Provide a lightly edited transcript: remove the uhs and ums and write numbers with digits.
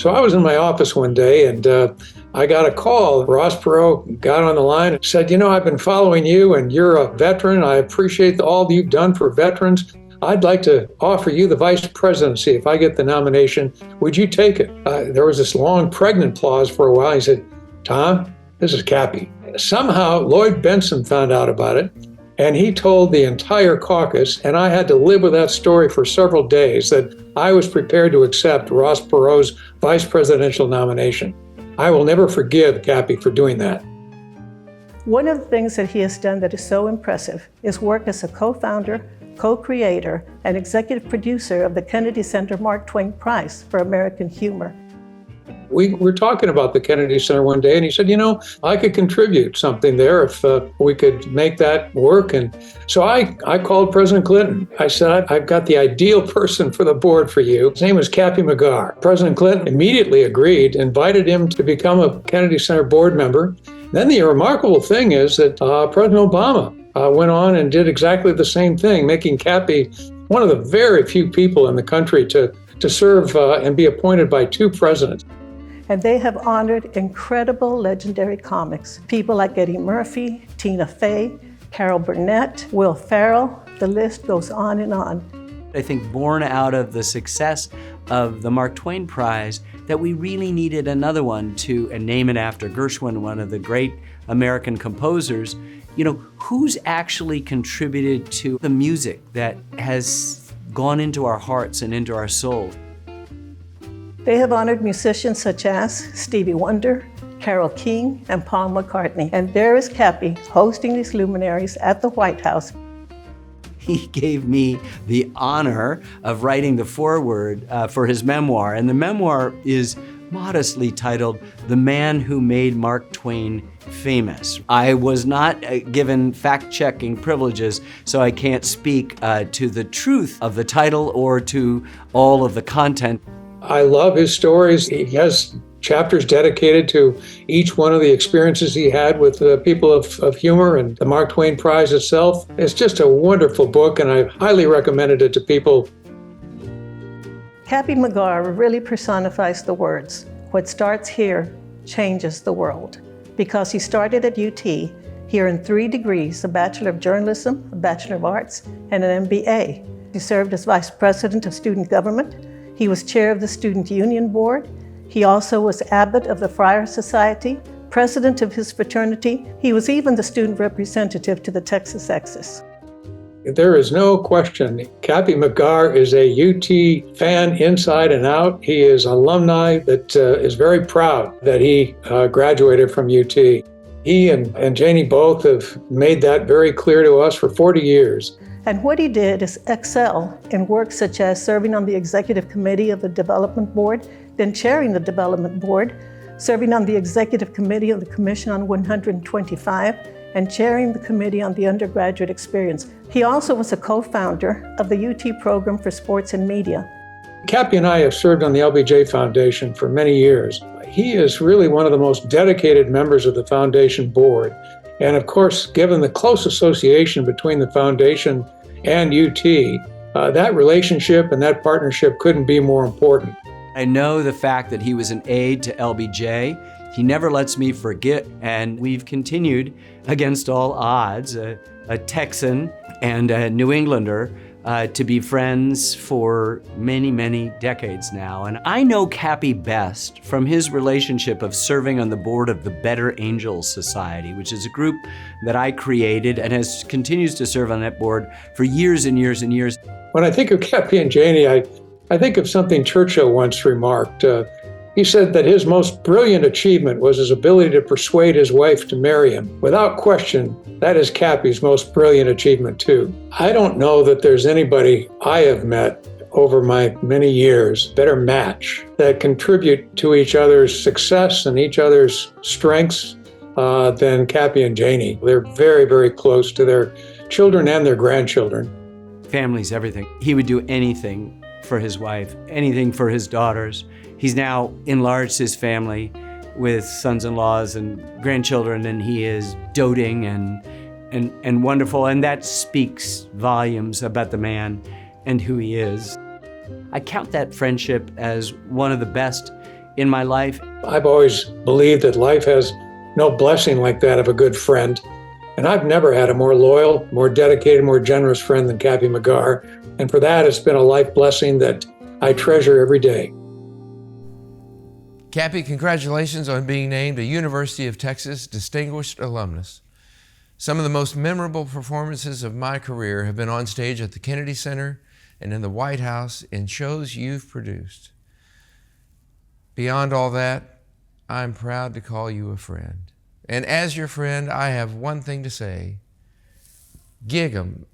So I was in my office one day and I got a call. Ross Perot got on the line and said, I've been following you and you're a veteran. I appreciate all you've done for veterans. I'd like to offer you the vice presidency if I get the nomination. Would you take it? There was this long pregnant pause for a while. He said, Tom, this is Cappy. Somehow Lloyd Benson found out about it and he told the entire caucus, and I had to live with that story for several days, that I was prepared to accept Ross Perot's vice presidential nomination. I will never forgive Cappy for doing that. One of the things that he has done that is so impressive is work as a co-founder, co-creator, and executive producer of the Kennedy Center Mark Twain Prize for American Humor. We were talking about the Kennedy Center one day, and he said, I could contribute something there if we could make that work. And so I called President Clinton. I said, I've got the ideal person for the board for you. His name was Cappy McGarr. President Clinton immediately agreed, invited him to become a Kennedy Center board member. Then the remarkable thing is that President Obama went on and did exactly the same thing, making Cappy one of the very few people in the country to serve and be appointed by two presidents. And they have honored incredible legendary comics. People like Eddie Murphy, Tina Fey, Carol Burnett, Will Ferrell, the list goes on and on. I think born out of the success of the Mark Twain Prize, that we really needed another one and name it after Gershwin, one of the great American composers. Who's actually contributed to the music that has gone into our hearts and into our soul? They have honored musicians such as Stevie Wonder, Carole King, and Paul McCartney. And there is Cappy hosting these luminaries at the White House. He gave me the honor of writing the foreword for his memoir. And the memoir is modestly titled, The Man Who Made Mark Twain Famous. I was not given fact-checking privileges, so I can't speak to the truth of the title or to all of the content. I love his stories. He has chapters dedicated to each one of the experiences he had with the people of humor, and the Mark Twain Prize itself. It's just a wonderful book, and I highly recommended it to people. Cappy McGarr really personifies the words, what starts here changes the world. Because he started at UT, he earned 3 degrees, a Bachelor of Journalism, a Bachelor of Arts, and an MBA. He served as Vice President of Student Government. He was chair of the Student Union Board. He also was abbot of the Friar Society, president of his fraternity. He was even the student representative to the Texas Exes. There is no question, Cappy McGarr is a UT fan inside and out. He is alumni that is very proud that he graduated from UT. He and Janie both have made that very clear to us for 40 years. And what he did is excel in work such as serving on the executive committee of the Development Board, then chairing the Development Board, serving on the executive committee of the Commission on 125, and chairing the committee on the undergraduate experience. He also was a co-founder of the UT program for sports and media. Cappy and I have served on the LBJ Foundation for many years. He is really one of the most dedicated members of the foundation board. And of course, given the close association between the foundation and UT, that relationship and that partnership couldn't be more important. I know the fact that he was an aide to LBJ. He never lets me forget, and we've continued against all odds, a Texan and a New Englander, to be friends for many, many decades now. And I know Cappy best from his relationship of serving on the board of the Better Angels Society, which is a group that I created and continues to serve on that board for years and years and years. When I think of Cappy and Janie, I think of something Churchill once remarked. He said that his most brilliant achievement was his ability to persuade his wife to marry him. Without question, that is Cappy's most brilliant achievement too. I don't know that there's anybody I have met over my many years better match that contribute to each other's success and each other's strengths than Cappy and Janie. They're very, very close to their children and their grandchildren. Family's everything. He would do anything for his wife, anything for his daughters. He's now enlarged his family with sons-in-laws and grandchildren, and he is doting and wonderful, and that speaks volumes about the man and who he is. I count that friendship as one of the best in my life. I've always believed that life has no blessing like that of a good friend. And I've never had a more loyal, more dedicated, more generous friend than Cappy McGarr. And for that, it's been a life blessing that I treasure every day. Cappy, congratulations on being named a University of Texas Distinguished Alumnus. Some of the most memorable performances of my career have been on stage at the Kennedy Center and in the White House in shows you've produced. Beyond all that, I'm proud to call you a friend. And as your friend, I have one thing to say: gig 'em.